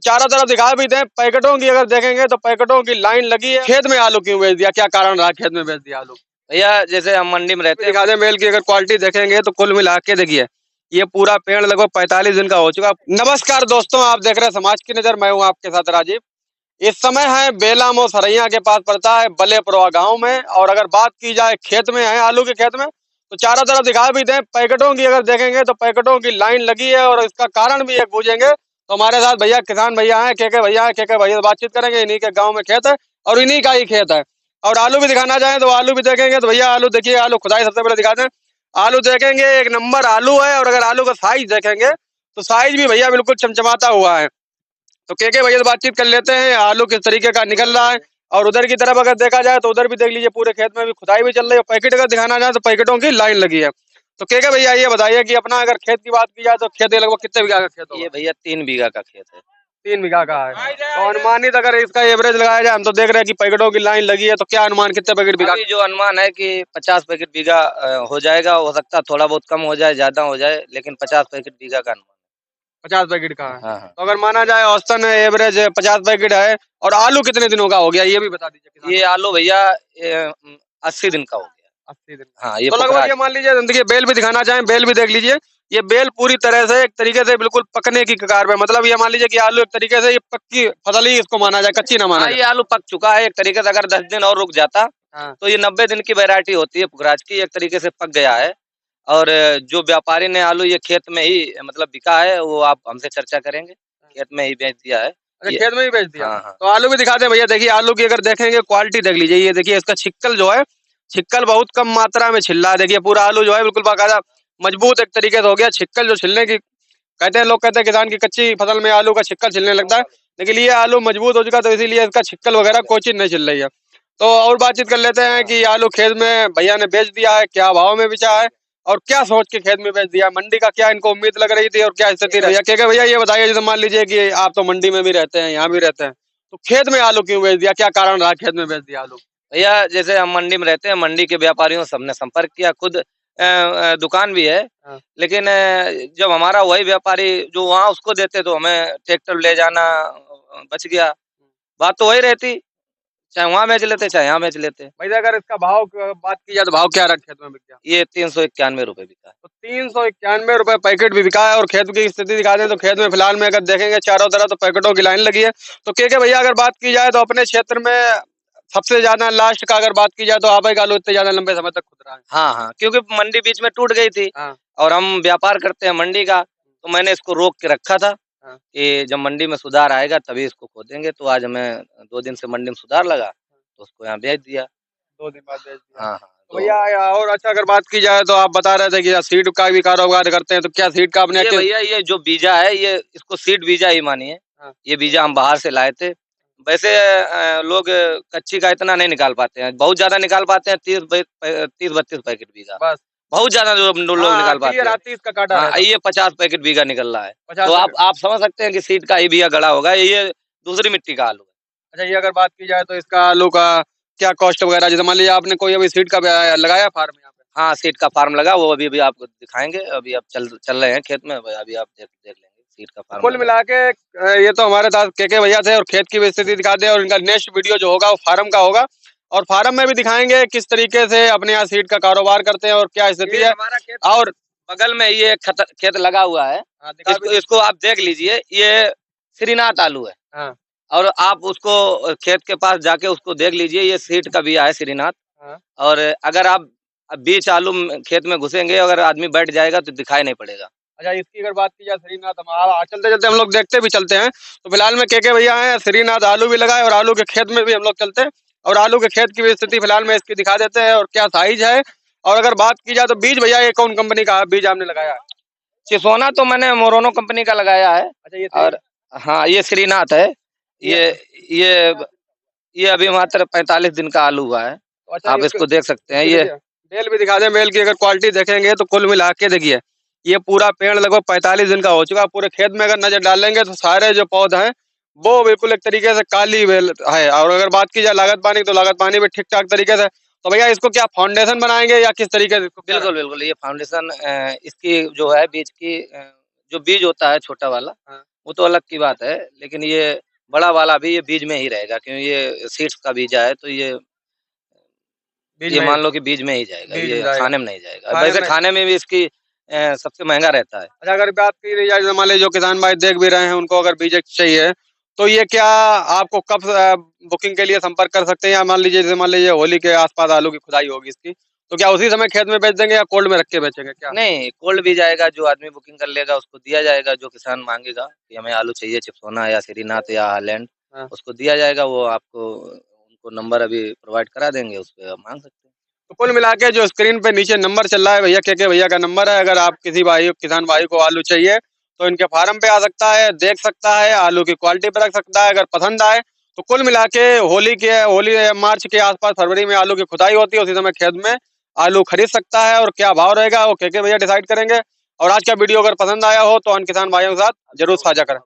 चारों तरफ दिखा भी दें, पैकेटों की अगर देखेंगे तो पैकेटों की लाइन लगी है। खेत में आलू क्यों बेच दिया, क्या कारण रहा खेत में बेच दिया आलू? भैया जैसे हम मंडी में रहते हैं, दिखा दें मेल की अगर क्वालिटी देखेंगे तो कुल मिला के देखिए ये पूरा पेड़ लगभग 45 दिन का हो चुका। नमस्कार दोस्तों, आप देख रहे हैं समाज की नजर, मैं हूं आपके साथ राजीव। इस समय है बेलामो सरैया के पास पड़ता है बलेपुरवा गांव में। और अगर बात की जाए खेत में है, आलू के खेत में, तो चारों तरफ दिखा भी दें, पैकेटों की अगर देखेंगे तो पैकेटों की लाइन लगी है। और इसका कारण भी एक पूछेंगे तो हमारे साथ भैया किसान भैया हैं, के भैया हैं। के भैया से बातचीत करेंगे, इन्हीं के गाँव में खेत है और इन्हीं का ही खेत है। और आलू भी दिखाना चाहें तो आलू भी देखेंगे तो भैया आलू देखिए, आलू खुदाई सबसे पहले दिखा दें। आलू देखेंगे एक नंबर आलू है। और अगर आलू का साइज देखेंगे तो साइज भी भैया बिल्कुल चमचमाता हुआ है। तो के भैया से बातचीत कर लेते हैं, आलू किस तरीके का निकल रहा है। और उधर की तरफ अगर देखा जाए तो उधर भी देख लीजिए, पूरे खेत में भी खुदाई भी चल रही है। पैकेट अगर दिखाना जाए तो पैकेटों की लाइन लगी है। तो के भैया ये बताइए कि अपना अगर खेत की बात की जाए तो खेत लगभग कितने बीघा का खेत होगा? ये भैया 3 बीघा का खेत है। 3 बीघा का है। तो अनुमानित अगर इसका एवरेज लगाया जाए, हम तो देख रहे हैं कि पैकेटों की लाइन लगी है, तो क्या अनुमान कितने पैकेट बीघा? अभी जो अनुमान है कि 50 पैकेट बीघा हो जाएगा। हो सकता है थोड़ा बहुत कम हो जाए, ज्यादा हो जाए, लेकिन 50 पैकेट बीघा का अनुमान 50 पैकेट का है। है। हाँ। तो अगर माना जाए औसतन एवरेज 50 पैकेट है। और आलू कितने दिनों का हो गया ये भी बता दीजिए। ये आलू भैया 80 दिन का हो गया। 80 दिन। हाँ, ये तो लगभग ये मान लीजिए, देखिए बेल भी दिखाना चाहें, बेल भी देख लीजिए। ये बेल पूरी तरह से एक तरीके से बिल्कुल पकने की कगार पे, मतलब ये मान लीजिए कि आलू एक तरीके से ये पक्की फसल ही इसको माना जाए, कच्ची ना माना हाँ, जाए। ये आलू पक चुका है एक तरीके से। अगर 10 दिन और रुक जाता तो ये 90 दिन की वैरायटी होती है पुखराज की, एक तरीके से पक गया है। और जो व्यापारी ने आलू ये खेत में ही मतलब बिका है, वो आप हमसे चर्चा करेंगे। खेत में ही बेच दिया है। खेत में ही बेच दिया। हाँ, हाँ। तो आलू भी दिखा दे भैया, देखिए आलू की अगर देखेंगे क्वालिटी देख लीजिए। ये देखिए इसका छिक्कल जो है, छिक्कल बहुत कम मात्रा में छिल रहा है। देखिए पूरा आलू जो है बिल्कुल बाकायदा मजबूत एक तरीके से हो गया। छिक्कल जो छिलने की कहते हैं, लोग कहते हैं किसान की कच्ची फसल में आलू का छिक्कल छिलने लगता है, लेकिन ये आलू मजबूत हो चुका, तो इसीलिए इसका छिक्कल वगैरह कोई चीज नहीं छिल रही है। तो और बातचीत कर लेते हैं कि आलू खेत में भैया ने बेच दिया है, क्या भाव में बेचा है और क्या सोच के खेत में बेच दिया, मंडी का क्या इनको उम्मीद लग रही थी और क्या स्थिति रही है। क्या भैया ये बताइए, जैसे मान लीजिए कि आप तो मंडी में भी रहते हैं, यहाँ भी रहते हैं, तो खेत में आलू क्यों बेच दिया, क्या कारण रहा खेत में बेच दिया आलू? भैया जैसे हम मंडी में रहते हैं, मंडी के व्यापारियों से हमने संपर्क किया, खुद दुकान भी है। हाँ। लेकिन जब हमारा वही व्यापारी जो वहाँ उसको देते तो हमें ट्रैक्टर ले जाना बच गया। बात तो वही रहती, चाहे वहाँ बेच लेते चाहे यहाँ बेच लेते। भैया अगर इसका भाव बात की जाए तो भाव क्या रहा खेत में बिक गया? ये 391 रुपए बिका है। तो 391 रुपए पैकेट भी बिका है। और खेत की स्थिति दिखा दें तो खेत में फिलहाल में अगर देखेंगे चारों तरफ तो पैकेटों की लाइन लगी है। तो के भैया अगर बात की जाए तो अपने क्षेत्र में सबसे ज्यादा लास्ट का अगर बात की जाए तो आप ही का आलू इतने ज्यादा लंबे समय तक खुद रहा है। हाँ, हाँ, क्योंकि मंडी बीच में टूट गई थी। हाँ। और हम व्यापार करते हैं मंडी का, तो मैंने इसको रोक के रखा था। हाँ। कि जब मंडी में सुधार आएगा तभी इसको खोदेंगे। तो आज हमें 2 दिन से मंडी में सुधार लगा तो उसको यहाँ बेच दिया। 2 दिन बाद बेच दिया। हाँ, हाँ। तो भैया और अच्छा अगर बात की जाए तो आप बता रहे थे कि सीड का भी कारोबार करते हैं, तो क्या सीड का आपने? ये भैया ये जो बीजा है, ये इसको सीड बीजा ही मानिए। हाँ। ये बीजा हम बाहर से लाए थे। वैसे लोग कच्ची का इतना नहीं निकाल पाते हैं, बहुत ज्यादा निकाल पाते हैं 30-32 पैकेट बीघा, बस बहुत ज्यादा लोग निकाल पाते हैं। 30 का काटा हाँ, ये 50 पैकेट बीघा निकल रहा है। 50 तो आप समझ सकते हैं कि सीड का ही बीघा गड़ा होगा। ये दूसरी मिट्टी का आलू है। अच्छा, ये अगर बात की जाए तो इसका आलू का क्या कॉस्ट वगैरह, जैसे मान लीजिए आपने कोई अभी सीड का लगाया फार्म यहाँ पे? हाँ, सीड का फार्म लगा, वो अभी आपको दिखाएंगे। अभी आप चल रहे हैं खेत में, अभी आप देख लेंगे सीड का फार्म। कुल मिला के ये तो हमारे साथ के भैया थे और खेत की भी स्थिति दिखा दे। और इनका नेक्स्ट वीडियो जो होगा वो फार्म का होगा, और फार्म में भी दिखाएंगे किस तरीके से अपने यहाँ सीड का कारोबार करते हैं और क्या स्थिति है। और बगल में ये खेत लगा हुआ है। इसको आप देख लीजिए, ये श्रीनाथ आलू है। हाँ। और आप उसको खेत के पास जाके उसको देख लीजिए, ये सीड का बिया है श्रीनाथ। हाँ। और अगर आप बीच आलू खेत में घुसेंगे, अगर आदमी बैठ जाएगा तो दिखाई नहीं पड़ेगा। अच्छा, इसकी अगर बात की जाए श्रीनाथ, हम चलते चलते हम लोग देखते भी चलते हैं। तो फिलहाल में के भैया हैं, श्रीनाथ आलू भी लगाए और आलू के खेत में भी हम लोग चलते हैं और आलू के खेत की भी स्थिति फिलहाल में इसकी दिखा देते हैं और क्या साइज है। और अगर बात की जाए तो बीज भैया ये कौन कंपनी का बीज आपने लगाया है? चिसोना तो मैंने मोरोनो कंपनी का लगाया है। अच्छा, ये और हाँ, ये श्रीनाथ है। ये अभी मात्र 45 दिन का आलू हुआ है। तो अच्छा, आप इसको देख सकते हैं। ये बेल भी दिखा दे, बेल की अगर क्वालिटी देखेंगे तो कुल मिला के देखिए ये पूरा पेड़ लगभग 45 दिन का हो चुका। पूरे खेत में अगर नजर डालेंगे तो सारे जो पौधे हैं वो बिल्कुल एक तरीके से काली बेल है। और अगर बात की जाए लागत पानी, तो लागत पानी भी ठीक ठाक तरीके से। तो भैया इसको क्या फाउंडेशन बनाएंगे या किस तरीके से? बिल्कुल बिल्कुल, ये फाउंडेशन इसकी जो है बीज की जो बीज होता है छोटा वाला, वो तो अलग की बात है, लेकिन ये बड़ा वाला भी ये बीज में ही रहेगा, क्योंकि ये सीड्स का बीजा है, तो बीज ये में मान लो कि बीज में ही जाएगा, बीज में ये जाएगा खाने में नहीं जाएगा। खाने वैसे में। खाने में भी इसकी सबसे महंगा रहता है। अच्छा, अगर बात की जाए जैसे मान लीजिए जो किसान भाई देख भी रहे हैं उनको अगर बीज चाहिए तो ये क्या आपको कब बुकिंग के लिए संपर्क कर सकते हैं, या मान लीजिए जैसे मान लीजिए होली के आसपास आलू की खुदाई होगी इसकी, तो क्या उसी समय खेत में बेच देंगे या कोल्ड में रख के बेचेंगे क्या? नहीं, कोल्ड भी जाएगा, जो आदमी बुकिंग कर लेगा उसको दिया जाएगा, जो किसान मांगेगा कि हमें आलू चाहिए चिप्सोना या श्रीनाथ या हालैंड, हाँ। उसको दिया जाएगा। वो आपको उनको नंबर अभी प्रोवाइड करा देंगे, उस पे आप मांग सकते हैं। तो कुल मिला के जो स्क्रीन पे नीचे नंबर चल रहा है भैया के भैया का नंबर है, अगर आप किसी भाई किसान भाई को आलू चाहिए तो इनके फार्म पे आ सकता है, देख सकता है, आलू की क्वालिटी पे रख सकता है। अगर पसंद आए तो कुल मिला के होली मार्च के आसपास फरवरी में आलू की खुदाई होती है, उसी समय खेत में आलू खरीद सकता है, और क्या भाव रहेगा वो के भैया डिसाइड करेंगे। और आज का वीडियो अगर पसंद आया हो तो अन्य किसान भाइयों के साथ जरूर साझा करें।